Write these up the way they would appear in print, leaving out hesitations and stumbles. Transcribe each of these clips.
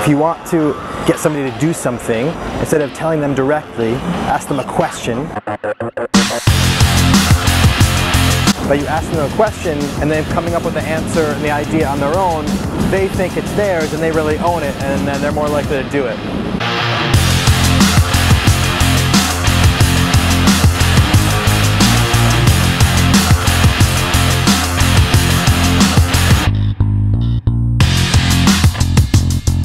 If you want to get somebody to do something, instead of telling them directly, ask them a question. But you ask them a question and then coming up with the answer and the idea on their own, they think it's theirs and they really own it, and then they're more likely to do it.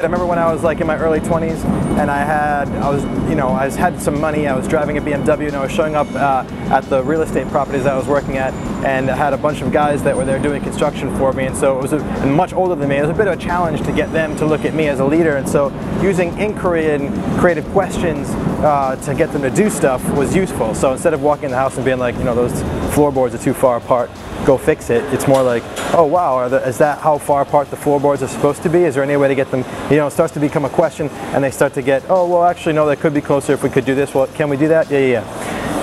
I remember when I was like in my early 20s and I had some money. I was driving a BMW and I was showing up at the real estate properties I was working at, and I had a bunch of guys that were there doing construction for me, and so it was and much older than me. It was a bit of a challenge to get them to look at me as a leader, and so using inquiry and creative questions to get them to do stuff was useful. So instead of walking in the house and being like, those floorboards are too far apart, go fix it, it's more like, oh wow, is that how far apart the floorboards are supposed to be? Is there any way to get them, it starts to become a question, and they start to get, oh well, actually no, that could be closer if we could do this. Well, can we do that? Yeah.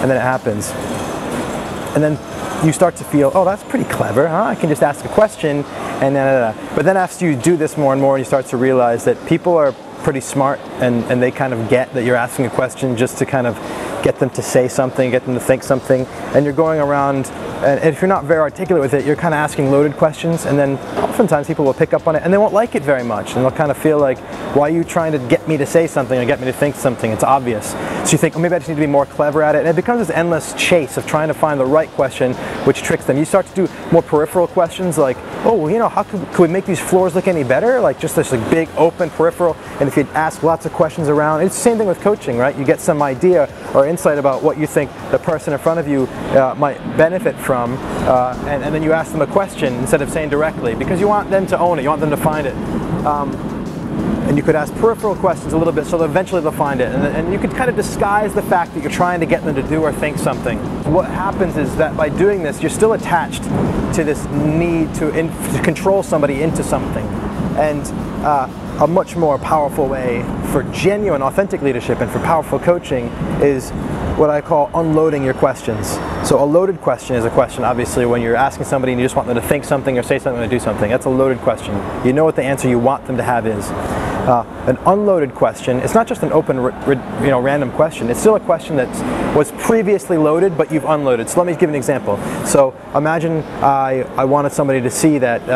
And then it happens. And then you start to feel, oh, that's pretty clever, huh? I can just ask a question, and But then after you do this more and more, you start to realize that people are pretty smart, and they kind of get that you're asking a question just to kind of get them to say something, get them to think something, and you're going around, and if you're not very articulate with it, you're kind of asking loaded questions, and then oftentimes people will pick up on it and they won't like it very much, and they'll kind of feel like, why are you trying to get me to say something or get me to think something? It's obvious. So you think, oh, maybe I just need to be more clever at it, and it becomes this endless chase of trying to find the right question which tricks them. You start to do more peripheral questions like, oh, how could we make these floors look any better? Like just this big open peripheral, and if you ask lots of questions around, it's the same thing with coaching, right? You get some idea or insight about what you think the person in front of you might benefit from, and then you ask them a question instead of saying directly, because you want them to own it, you want them to find it. And you could ask peripheral questions a little bit so that eventually they'll find it, and you could kind of disguise the fact that you're trying to get them to do or think something. What happens is that by doing this, you're still attached to this need to control somebody into something. And a much more powerful way for genuine, authentic leadership and for powerful coaching is what I call unloading your questions. So a loaded question is a question, obviously, when you're asking somebody and you just want them to think something or say something or do something. That's a loaded question. You know what the answer you want them to have is. An unloaded question, it's not just an open, random question. It's still a question that was previously loaded, but you've unloaded. So let me give an example. So imagine I wanted somebody to see that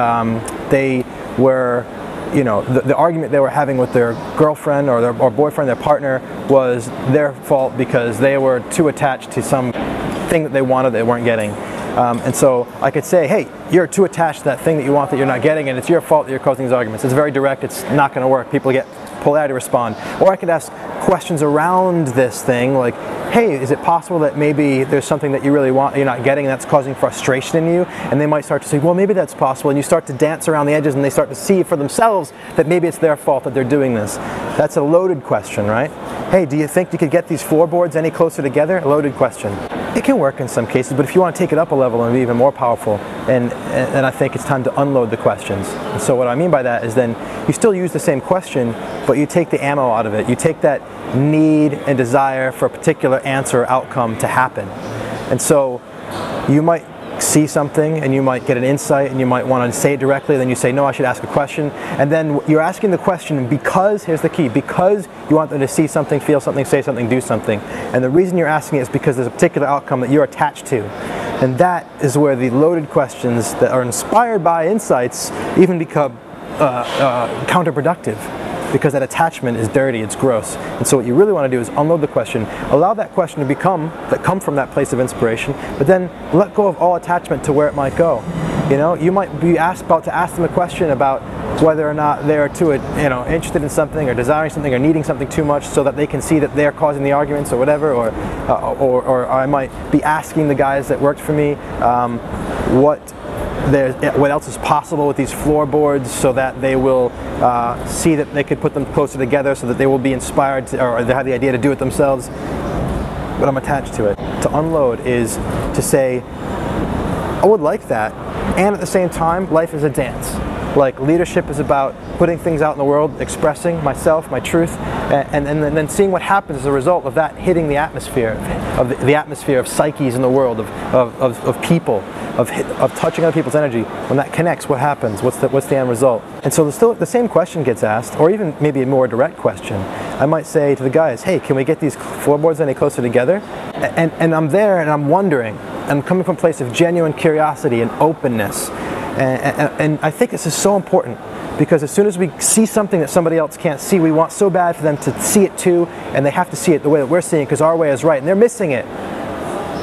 they were, the argument they were having with their girlfriend or their boyfriend, their partner, was their fault because they were too attached to some thing that they wanted they weren't getting. And so I could say, hey, you're too attached to that thing that you want that you're not getting, and it's your fault that you're causing these arguments. It's very direct, it's not going to work. People get pulled out to respond. Or I could ask questions around this thing, like, hey, is it possible that maybe there's something that you really want that you're not getting and that's causing frustration in you? And they might start to say, well, maybe that's possible. And you start to dance around the edges and they start to see for themselves that maybe it's their fault that they're doing this. That's a loaded question, right? Hey, do you think you could get these floorboards any closer together? A loaded question. It can work in some cases, but if you want to take it up a level and be even more powerful, and I think it's time to unload the questions. And so what I mean by that is then you still use the same question, but you take the ammo out of it. You take that need and desire for a particular answer or outcome to happen. And so you might see something and you might get an insight and you might want to say it directly, then you say, no, I should ask a question. And then you're asking the question because, here's the key, because you want them to see something, feel something, say something, do something. And the reason you're asking it is because there's a particular outcome that you're attached to. And that is where the loaded questions that are inspired by insights even become counterproductive, because that attachment is dirty, it's gross. And so what you really want to do is unload the question, allow that question to come from that place of inspiration, but then let go of all attachment to where it might go. You might be about to ask them a question about whether or not they're too interested in something or desiring something or needing something too much so that they can see that they're causing the arguments or whatever, or I might be asking the guys that worked for me what else is possible with these floorboards so that they will see that they could put them closer together so that they will be inspired to, or they have the idea to do it themselves, but I'm attached to it. To unload is to say, I would like that, and at the same time, life is a dance. Like leadership is about putting things out in the world, expressing myself, my truth, and then seeing what happens as a result of that hitting the atmosphere, of the atmosphere of psyches in the world, of people, of touching other people's energy. When that connects, what happens? What's the end result? And so the same question gets asked, or even maybe a more direct question. I might say to the guys, hey, can we get these floorboards any closer together? And I'm there and I'm wondering. I'm coming from a place of genuine curiosity and openness. And I think this is so important, because as soon as we see something that somebody else can't see, we want so bad for them to see it too, and they have to see it the way that we're seeing it because our way is right, and they're missing it.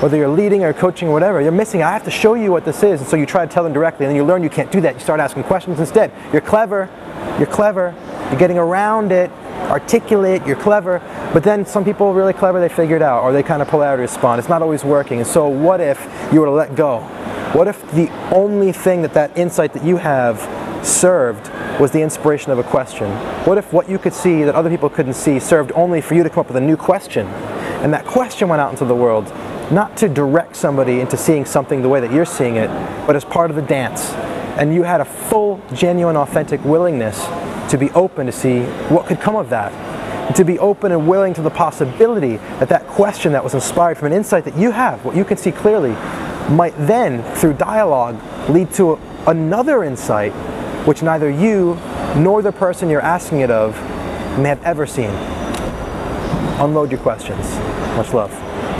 Whether you're leading or coaching or whatever, you're missing it. I have to show you what this is, and so you try to tell them directly, and then you learn you can't do that. You start asking questions instead. You're clever, you're getting around it, articulate, you're clever, but then some people are really clever, they figure it out, or they kind of polarity respond. It's not always working, and so what if you were to let go? What if the only thing that insight that you have served was the inspiration of a question? What if what you could see that other people couldn't see served only for you to come up with a new question? And that question went out into the world, not to direct somebody into seeing something the way that you're seeing it, but as part of the dance. And you had a full, genuine, authentic willingness to be open to see what could come of that. And to be open and willing to the possibility that question that was inspired from an insight that you have, what you can see clearly, might then, through dialogue, lead to another insight which neither you nor the person you're asking it of may have ever seen. Unload your questions. Much love.